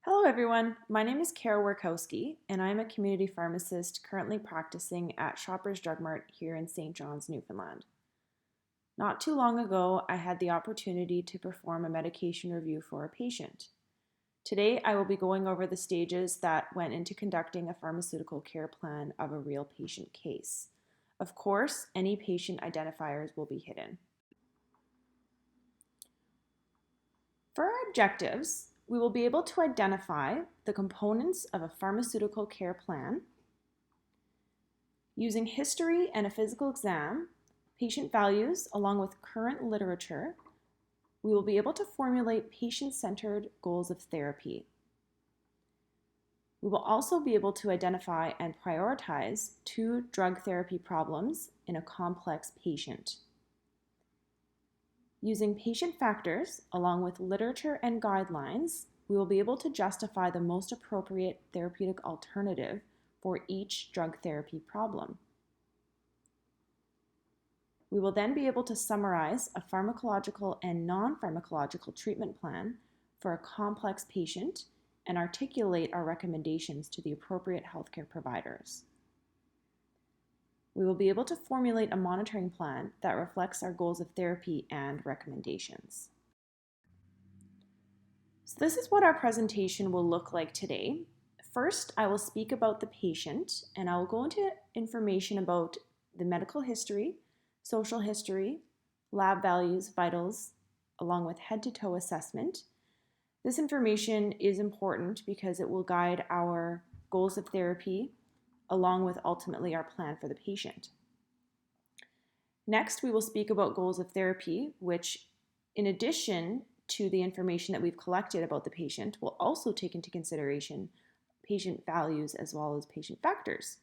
Hello everyone, my name is Cara Wirachowsky and I'm a community pharmacist currently practicing at Shoppers Drug Mart here in St. John's, Newfoundland. Not too long ago, I had the opportunity to perform a medication review for a patient. Today, I will be going over the stages that went into conducting a pharmaceutical care plan of a real patient case. Of course, any patient identifiers will be hidden. For our objectives, we will be able to identify the components of a pharmaceutical care plan. Using history and a physical exam, patient values, along with current literature, we will be able to formulate patient-centered goals of therapy. We will also be able to identify and prioritize two drug therapy problems in a complex patient. Using patient factors, along with literature and guidelines, we will be able to justify the most appropriate therapeutic alternative for each drug therapy problem. We will then be able to summarize a pharmacological and non-pharmacological treatment plan for a complex patient and articulate our recommendations to the appropriate healthcare providers. We will be able to formulate a monitoring plan that reflects our goals of therapy and recommendations. So this is what our presentation will look like today. First, I will speak about the patient, and I will go into information about the medical history, social history, lab values, vitals, along with head-to-toe assessment. This information is important because it will guide our goals of therapy along with ultimately our plan for the patient. Next, we will speak about goals of therapy, which in addition to the information that we've collected about the patient, will also take into consideration patient values as well as patient factors.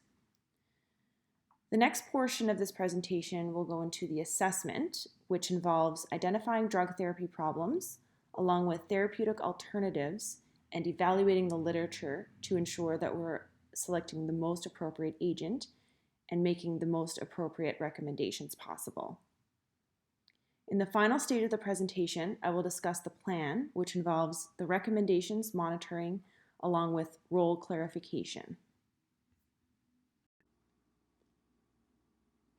The next portion of this presentation will go into the assessment, which involves identifying drug therapy problems, along with therapeutic alternatives, and evaluating the literature to ensure that we're selecting the most appropriate agent and making the most appropriate recommendations possible. In the final stage of the presentation, I will discuss the plan, which involves the recommendations, monitoring, along with role clarification.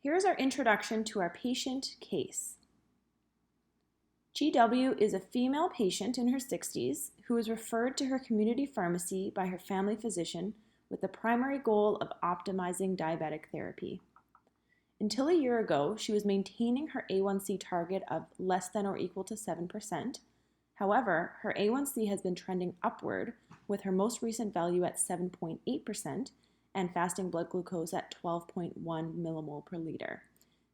Here is our introduction to our patient case. GW is a female patient in her 60s who was referred to her community pharmacy by her family physician with the primary goal of optimizing diabetic therapy. Until a year ago, she was maintaining her A1C target of less than or equal to 7%. However, her A1C has been trending upward with her most recent value at 7.8% and fasting blood glucose at 12.1 millimole per liter.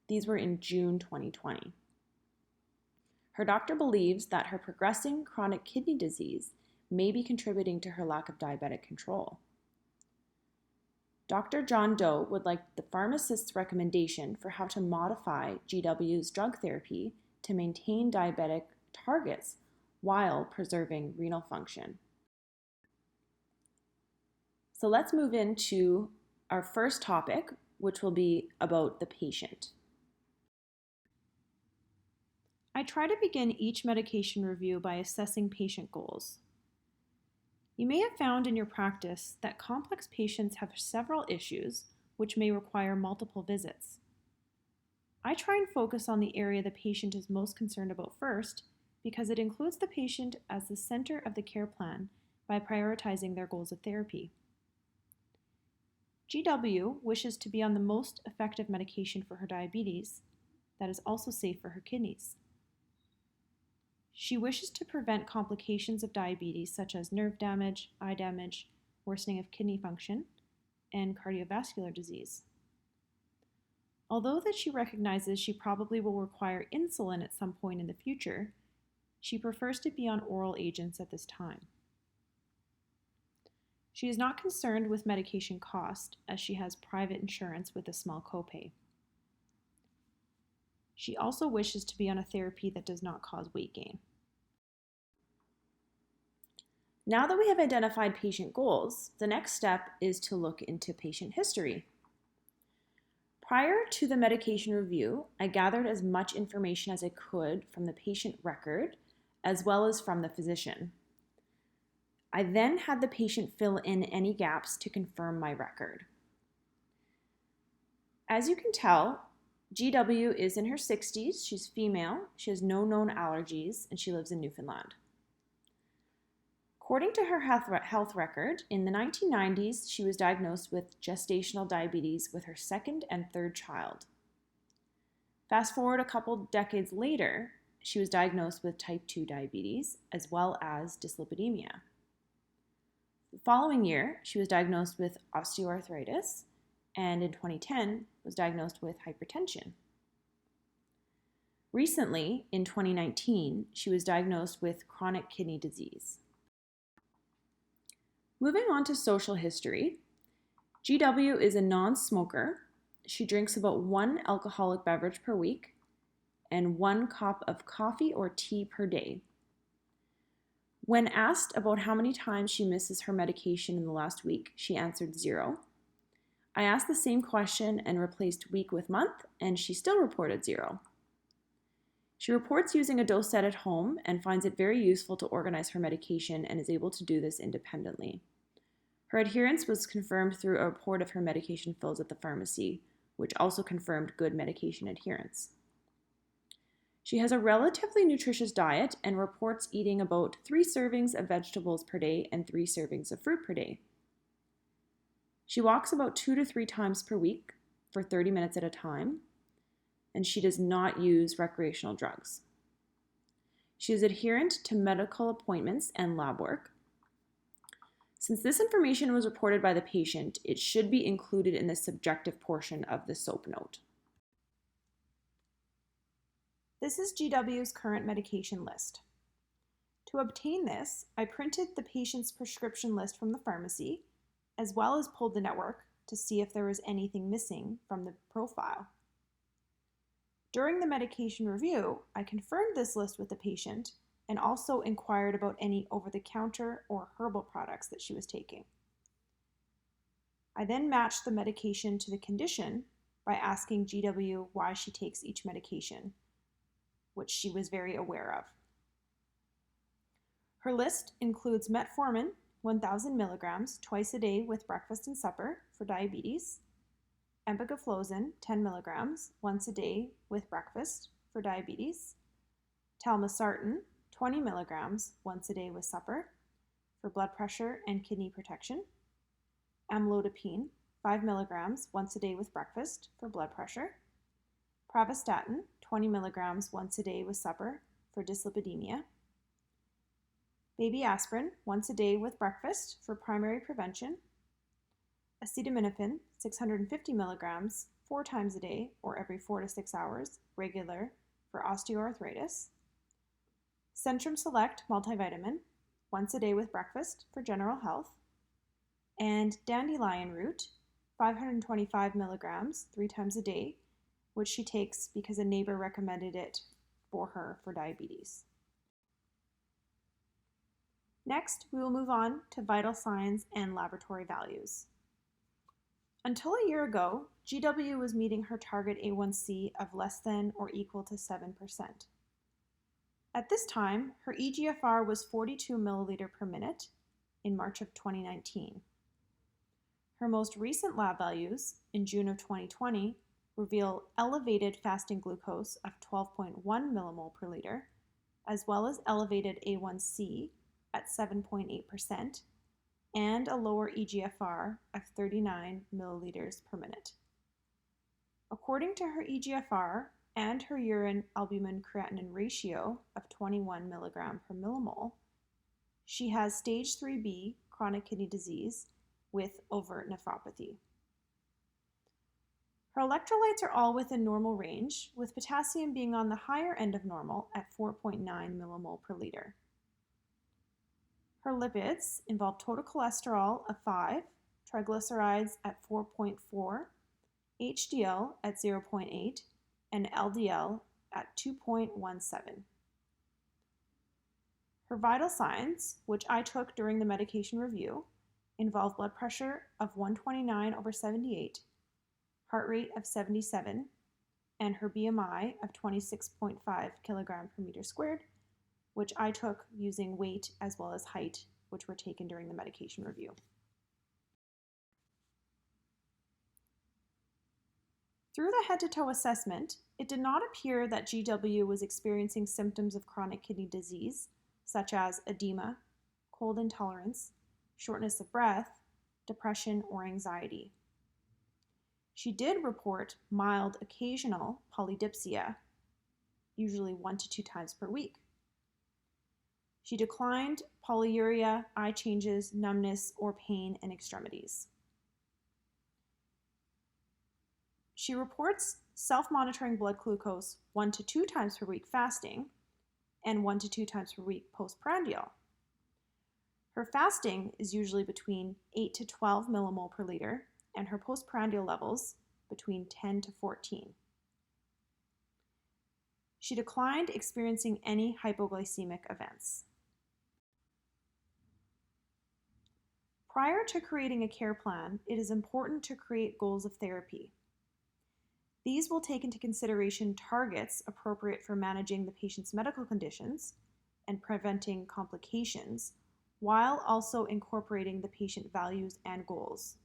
These were in June 2020. Her doctor believes that her progressing chronic kidney disease may be contributing to her lack of diabetic control. Dr. John Doe would like the pharmacist's recommendation for how to modify GW's drug therapy to maintain diabetic targets while preserving renal function. So let's move into our first topic, which will be about the patient. I try to begin each medication review by assessing patient goals. You may have found in your practice that complex patients have several issues which may require multiple visits. I try and focus on the area the patient is most concerned about first because it includes the patient as the center of the care plan by prioritizing their goals of therapy. GW wishes to be on the most effective medication for her diabetes that is also safe for her kidneys. She wishes to prevent complications of diabetes such as nerve damage, eye damage, worsening of kidney function, and cardiovascular disease. Although that she recognizes she probably will require insulin at some point in the future, she prefers to be on oral agents at this time. She is not concerned with medication cost as she has private insurance with a small copay. She also wishes to be on a therapy that does not cause weight gain. Now that we have identified patient goals, the next step is to look into patient history. Prior to the medication review, I gathered as much information as I could from the patient record, as well as from the physician. I then had the patient fill in any gaps to confirm my record. As you can tell, GW is in her 60s, she's female, she has no known allergies, and she lives in Newfoundland. According to her health record, in the 1990s, she was diagnosed with gestational diabetes with her second and third child. Fast forward a couple decades later, she was diagnosed with type 2 diabetes as well as dyslipidemia. The following year, she was diagnosed with osteoarthritis, and in 2010 was diagnosed with hypertension. Recently, in 2019, she was diagnosed with chronic kidney disease. Moving on to social history, GW is a non-smoker. She drinks about 1 alcoholic beverage per week and 1 cup of coffee or tea per day. When asked about how many times she misses her medication in the last week, she answered 0. I asked the same question and replaced week with month, and she still reported 0. She reports using a dose set at home and finds it very useful to organize her medication and is able to do this independently. Her adherence was confirmed through a report of her medication fills at the pharmacy, which also confirmed good medication adherence. She has a relatively nutritious diet and reports eating about 3 servings of vegetables per day and 3 servings of fruit per day. She walks about 2 to 3 times per week for 30 minutes at a time, and she does not use recreational drugs. She is adherent to medical appointments and lab work. Since this information was reported by the patient, it should be included in the subjective portion of the SOAP note. This is GW's current medication list. To obtain this, I printed the patient's prescription list from the pharmacy, as well as pulled the network to see if there was anything missing from the profile. During the medication review, I confirmed this list with the patient and also inquired about any over-the-counter or herbal products that she was taking. I then matched the medication to the condition by asking GW why she takes each medication, which she was very aware of. Her list includes metformin, 1,000 milligrams twice a day with breakfast and supper for diabetes, empagliflozin, 10 milligrams once a day with breakfast for diabetes, telmisartan, 20 milligrams once a day with supper for blood pressure and kidney protection, amlodipine, 5 milligrams once a day with breakfast for blood pressure, pravastatin, 20 milligrams once a day with supper for dyslipidemia, baby aspirin once a day with breakfast for primary prevention, acetaminophen, 650 milligrams 4 times a day or every 4 to 6 hours, regular for osteoarthritis, Centrum Select multivitamin once a day with breakfast for general health, and dandelion root, 525 milligrams 3 times a day, which she takes because a neighbor recommended it for her for diabetes. Next, we will move on to vital signs and laboratory values. Until a year ago, GW was meeting her target A1C of less than or equal to 7%. At this time, her eGFR was 42 milliliter per minute in March of 2019. Her most recent lab values in June of 2020 reveal elevated fasting glucose of 12.1 millimole per liter, as well as elevated A1C at 7.8% and a lower eGFR of 39 milliliters per minute. According to her eGFR and her urine albumin-creatinine ratio of 21 milligram per millimole, she has stage 3B chronic kidney disease with overt nephropathy. Her electrolytes are all within normal range, with potassium being on the higher end of normal at 4.9 millimole per liter. Her lipids involve total cholesterol of 5, triglycerides at 4.4, HDL at 0.8, and LDL at 2.17. Her vital signs, which I took during the medication review, involve blood pressure of 129/78, heart rate of 77, and her BMI of 26.5 kilogram per meter squared, which I took using weight as well as height which were taken during the medication review. Through the head-to-toe assessment, it did not appear that GW was experiencing symptoms of chronic kidney disease, such as edema, cold intolerance, shortness of breath, depression, or anxiety. She did report mild occasional polydipsia, usually 1 to 2 times per week. She declined polyuria, eye changes, numbness, or pain in extremities. She reports self-monitoring blood glucose 1 to 2 times per week fasting and 1 to 2 times per week postprandial. Her fasting is usually between 8 to 12 millimole per liter and her postprandial levels between 10 to 14. She declined experiencing any hypoglycemic events. Prior to creating a care plan, it is important to create goals of therapy. These will take into consideration targets appropriate for managing the patient's medical conditions and preventing complications, while also incorporating the patient values and goals.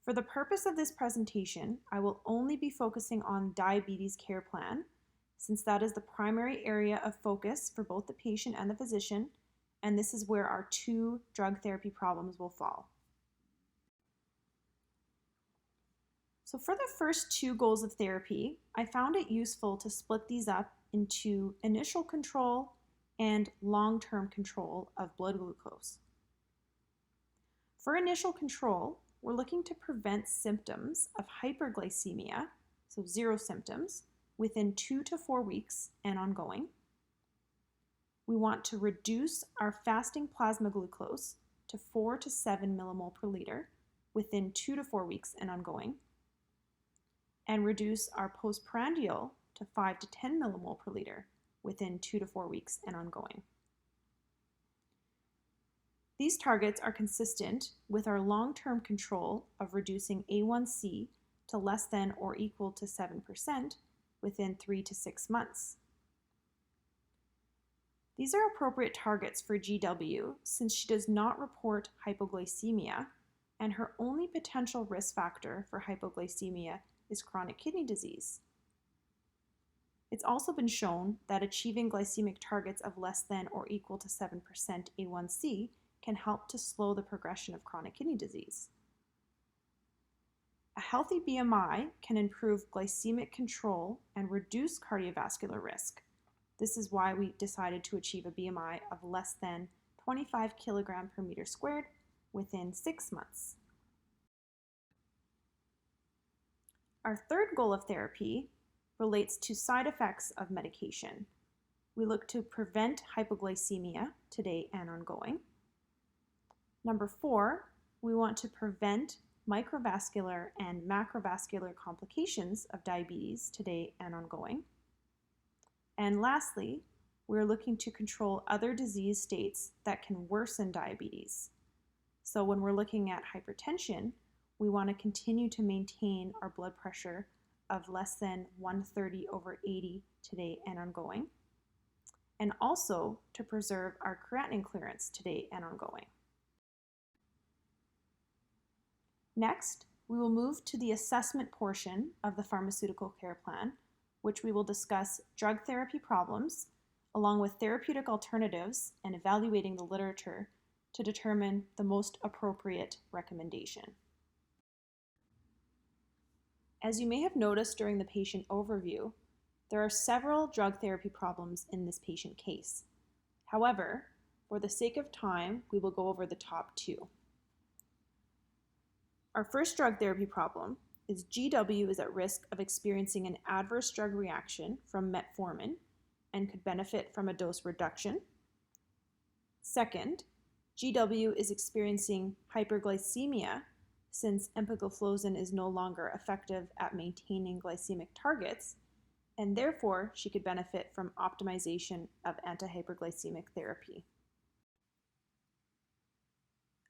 For the purpose of this presentation, I will only be focusing on diabetes care plan, since that is the primary area of focus for both the patient and the physician, and this is where our 2 drug therapy problems will fall. So for the first 2 goals of therapy, I found it useful to split these up into initial control and long-term control of blood glucose. For initial control, we're looking to prevent symptoms of hyperglycemia, so 0 symptoms, within 2 to 4 weeks and ongoing. We want to reduce our fasting plasma glucose to 4 to 7 millimole per liter within 2 to 4 weeks and ongoing, and reduce our postprandial to 5 to 10 millimole per liter within 2 to 4 weeks and ongoing. These targets are consistent with our long-term control of reducing A1C to less than or equal to 7% within 3 to 6 months. These are appropriate targets for GW since she does not report hypoglycemia, and her only potential risk factor for hypoglycemia is chronic kidney disease. It's also been shown that achieving glycemic targets of less than or equal to 7% A1C can help to slow the progression of chronic kidney disease. A healthy BMI can improve glycemic control and reduce cardiovascular risk. This is why we decided to achieve a BMI of less than 25 kg per meter squared within 6 months. Our third goal of therapy relates to side effects of medication. We look to prevent hypoglycemia today and ongoing. Number 4, we want to prevent microvascular and macrovascular complications of diabetes today and ongoing. And lastly, we're looking to control other disease states that can worsen diabetes. So when we're looking at hypertension, we want to continue to maintain our blood pressure of less than 130/80 today and ongoing, and also to preserve our creatinine clearance today and ongoing. Next, we will move to the assessment portion of the pharmaceutical care plan, which we will discuss drug therapy problems, along with therapeutic alternatives and evaluating the literature to determine the most appropriate recommendation. As you may have noticed during the patient overview, there are several drug therapy problems in this patient case. However, for the sake of time, we will go over the top 2. Our first drug therapy problem is GW is at risk of experiencing an adverse drug reaction from metformin and could benefit from a dose reduction. Second, GW is experiencing hyperglycemia since empagliflozin is no longer effective at maintaining glycemic targets, and therefore she could benefit from optimization of antihyperglycemic therapy.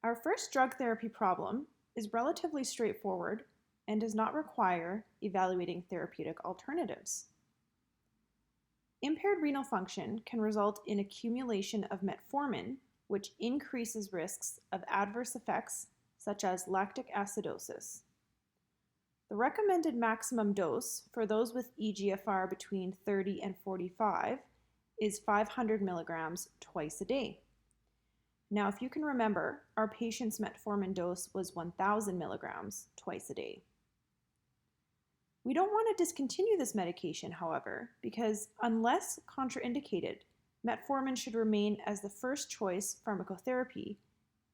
Our first drug therapy problem is relatively straightforward and does not require evaluating therapeutic alternatives. Impaired renal function can result in accumulation of metformin which increases risks of adverse effects such as lactic acidosis. The recommended maximum dose for those with eGFR between 30 and 45 is 500 milligrams twice a day. Now, if you can remember, our patient's metformin dose was 1,000 milligrams twice a day. We don't want to discontinue this medication, however, because unless contraindicated, metformin should remain as the first choice pharmacotherapy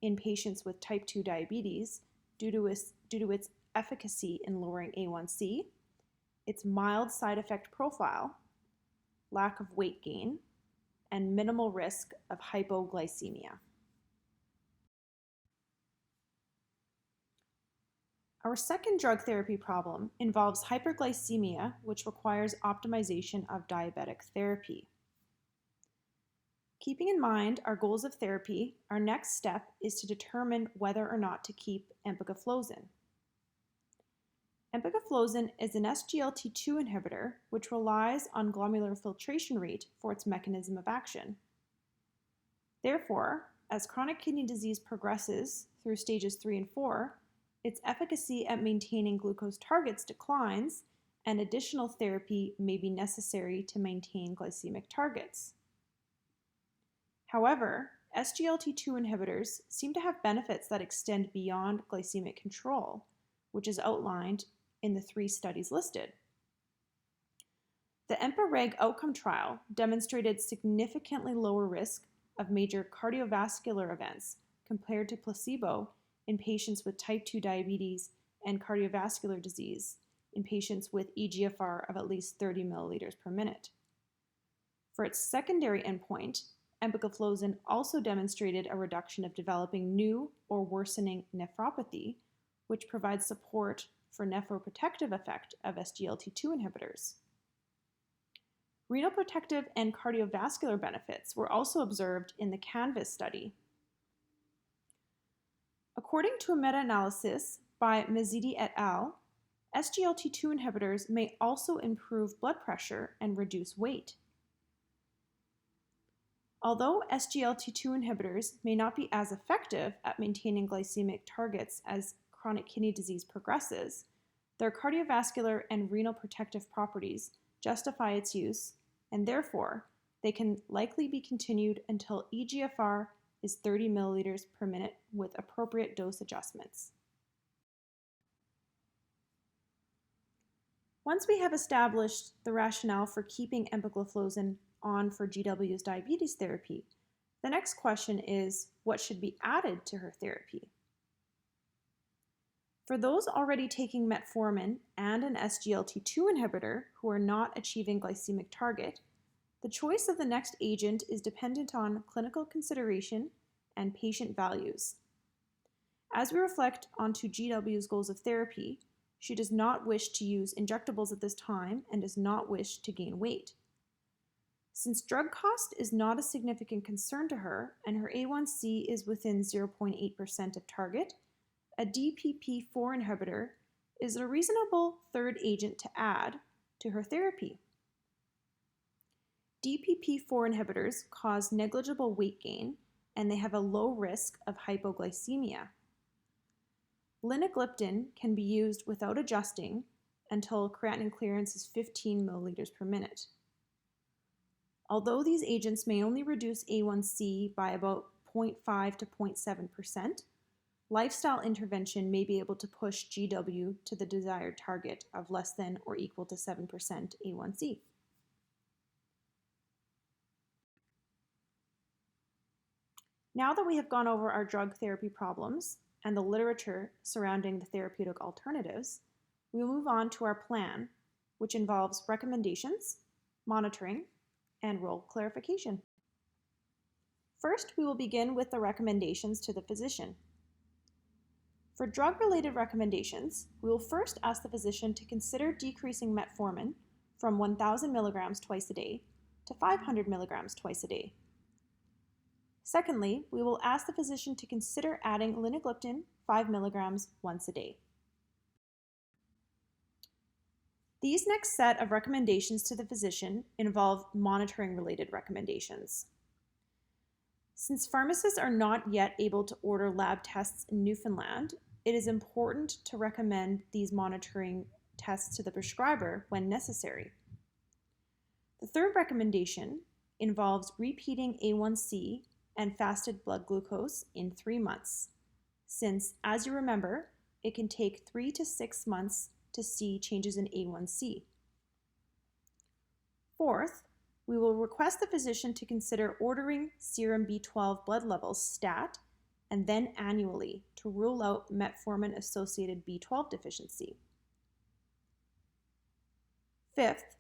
in patients with type 2 diabetes due to its efficacy in lowering A1C, its mild side effect profile, lack of weight gain, and minimal risk of hypoglycemia. Our second drug therapy problem involves hyperglycemia, which requires optimization of diabetic therapy. Keeping in mind our goals of therapy, our next step is to determine whether or not to keep empagliflozin. Empagliflozin is an SGLT2 inhibitor which relies on glomerular filtration rate for its mechanism of action. Therefore, as chronic kidney disease progresses through stages 3 and 4, its efficacy at maintaining glucose targets declines, and additional therapy may be necessary to maintain glycemic targets. However, SGLT2 inhibitors seem to have benefits that extend beyond glycemic control, which is outlined in the 3 studies listed. The EMPA-REG outcome trial demonstrated significantly lower risk of major cardiovascular events compared to placebo in patients with type 2 diabetes and cardiovascular disease in patients with eGFR of at least 30 milliliters per minute. For its secondary endpoint, empagliflozin also demonstrated a reduction of developing new or worsening nephropathy, which provides support for nephroprotective effect of SGLT2 inhibitors. Renal protective and cardiovascular benefits were also observed in the CANVAS study. According to a meta-analysis by Mazzidi et al., SGLT2 inhibitors may also improve blood pressure and reduce weight. Although SGLT2 inhibitors may not be as effective at maintaining glycemic targets as chronic kidney disease progresses, their cardiovascular and renal protective properties justify its use, and therefore they can likely be continued until eGFR is 30 milliliters per minute with appropriate dose adjustments. Once we have established the rationale for keeping empagliflozin on for GW's diabetes therapy, the next question is, what should be added to her therapy? For those already taking metformin and an SGLT2 inhibitor who are not achieving glycemic target, the choice of the next agent is dependent on clinical consideration and patient values. As we reflect onto GW's goals of therapy, she does not wish to use injectables at this time and does not wish to gain weight. Since drug cost is not a significant concern to her and her A1C is within 0.8% of target, a DPP-4 inhibitor is a reasonable third agent to add to her therapy. DPP-4 inhibitors cause negligible weight gain and they have a low risk of hypoglycemia. Linagliptin can be used without adjusting until creatinine clearance is 15 milliliters per minute. Although these agents may only reduce A1C by about 0.5 to 0.7%, lifestyle intervention may be able to push GW to the desired target of less than or equal to 7% A1C. Now that we have gone over our drug therapy problems and the literature surrounding the therapeutic alternatives, we will move on to our plan, which involves recommendations, monitoring, and role clarification. First, we will begin with the recommendations to the physician. For drug-related recommendations, we will first ask the physician to consider decreasing metformin from 1,000 milligrams twice a day to 500 milligrams twice a day. Secondly, we will ask the physician to consider adding linagliptin 5 milligrams once a day. These next set of recommendations to the physician involve monitoring-related recommendations. Since pharmacists are not yet able to order lab tests in Newfoundland, it is important to recommend these monitoring tests to the prescriber when necessary. The third recommendation involves repeating A1C and fasted blood glucose in 3 months, since, as you remember, it can take 3 to 6 months to see changes in A1C. Fourth, we will request the physician to consider ordering serum B12 blood levels stat and then annually to rule out metformin-associated B12 deficiency. Fifth,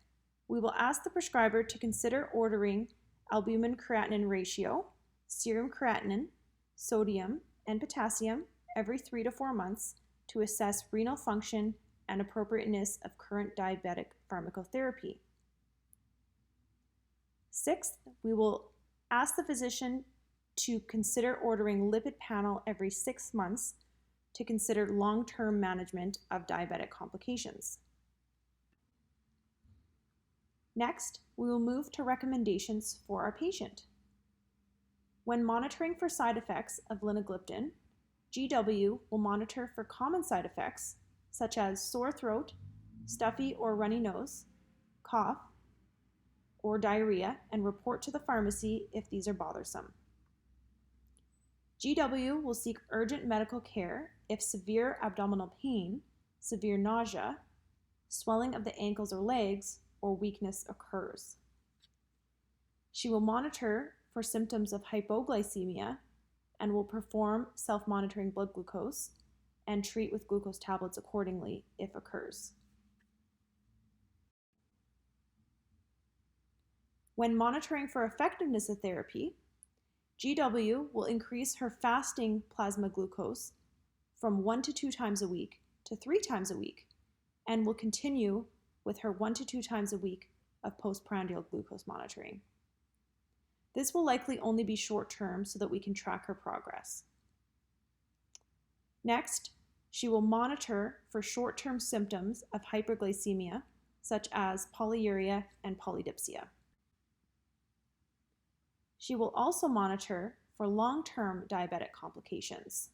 we will ask the prescriber to consider ordering albumin-creatinine ratio, serum creatinine, sodium, and potassium every 3 to 4 months to assess renal function and appropriateness of current diabetic pharmacotherapy. Sixth, we will ask the physician to consider ordering lipid panel every 6 months to consider long-term management of diabetic complications. Next, we will move to recommendations for our patient. When monitoring for side effects of linagliptin, GW will monitor for common side effects such as sore throat, stuffy or runny nose, cough, or diarrhea and report to the pharmacy if these are bothersome. GW will seek urgent medical care if severe abdominal pain, severe nausea, swelling of the ankles or legs, or weakness occurs. She will monitor for symptoms of hypoglycemia and will perform self-monitoring blood glucose and treat with glucose tablets accordingly if occurs. When monitoring for effectiveness of therapy, GW will increase her fasting plasma glucose from 1 to 2 times a week to 3 times a week and will continue with her 1 to 2 times a week of postprandial glucose monitoring. This will likely only be short-term so that we can track her progress. Next, she will monitor for short-term symptoms of hyperglycemia, such as polyuria and polydipsia. She will also monitor for long-term diabetic complications.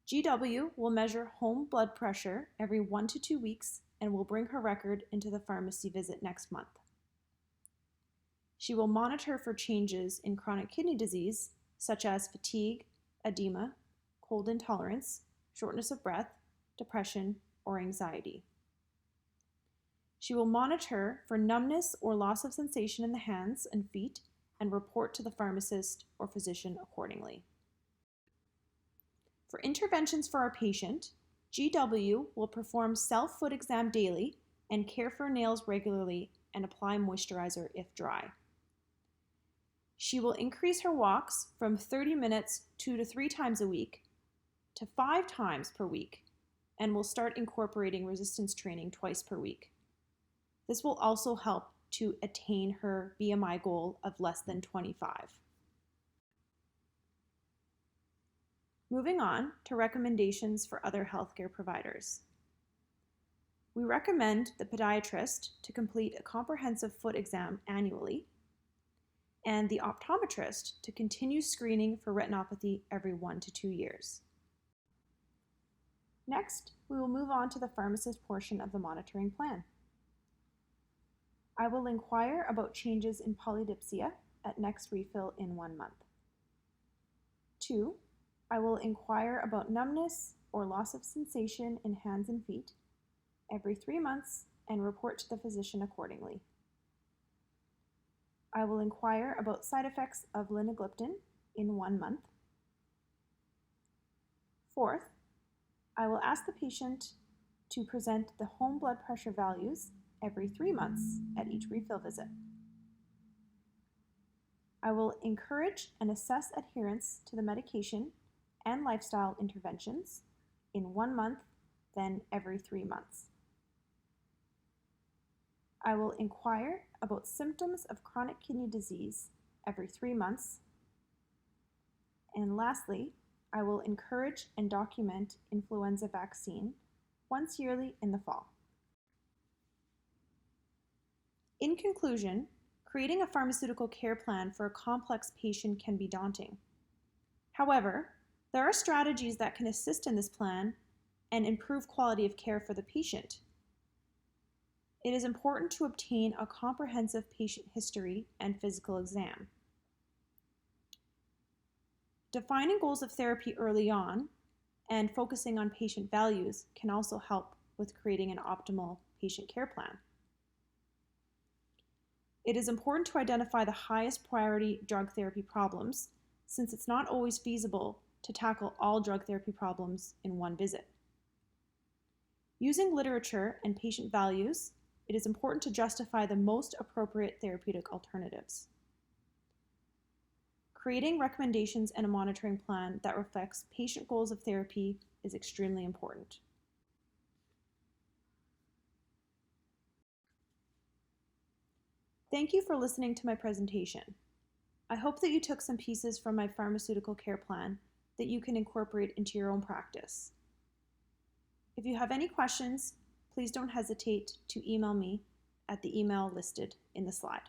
GW will measure home blood pressure every 1 to 2 weeks and will bring her record into the pharmacy visit next month. She will monitor for changes in chronic kidney disease, such as fatigue, edema, cold intolerance, shortness of breath, depression, or anxiety. She will monitor for numbness or loss of sensation in the hands and feet and report to the pharmacist or physician accordingly. For interventions for our patient, GW will perform self-foot exam daily and care for nails regularly and apply moisturizer if dry. She will increase her walks from 30 minutes 2 to 3 times a week to 5 times per week and will start incorporating resistance training twice per week. This will also help to attain her BMI goal of less than 25. Moving on to recommendations for other healthcare providers. We recommend the podiatrist to complete a comprehensive foot exam annually and the optometrist to continue screening for retinopathy every 1 to 2 years. Next, we will move on to the pharmacist portion of the monitoring plan. I will inquire about changes in polydipsia at next refill in 1 month. 2, I will inquire about numbness or loss of sensation in hands and feet every 3 months and report to the physician accordingly. I will inquire about side effects of linagliptin in 1 month. 4th, I will ask the patient to present the home blood pressure values every 3 months at each refill visit. I will encourage and assess adherence to the medication and lifestyle interventions in 1 month, then every 3 months. I will inquire about symptoms of chronic kidney disease every 3 months. And lastly, I will encourage and document influenza vaccine once yearly in the fall. In conclusion, Creating a pharmaceutical care plan for a complex patient can be daunting. However, there are strategies that can assist in this plan and improve quality of care for the patient. It is important to obtain a comprehensive patient history and physical exam. Defining goals of therapy early on and focusing on patient values can also help with creating an optimal patient care plan. It is important to identify the highest priority drug therapy problems, since it's not always feasible to tackle all drug therapy problems in one visit. Using literature and patient values, it is important to justify the most appropriate therapeutic alternatives. Creating recommendations and a monitoring plan that reflects patient goals of therapy is extremely important. Thank you for listening to my presentation. I hope that you took some pieces from my pharmaceutical care plan that you can incorporate into your own practice. If you have any questions, please don't hesitate to email me at the email listed in the slide.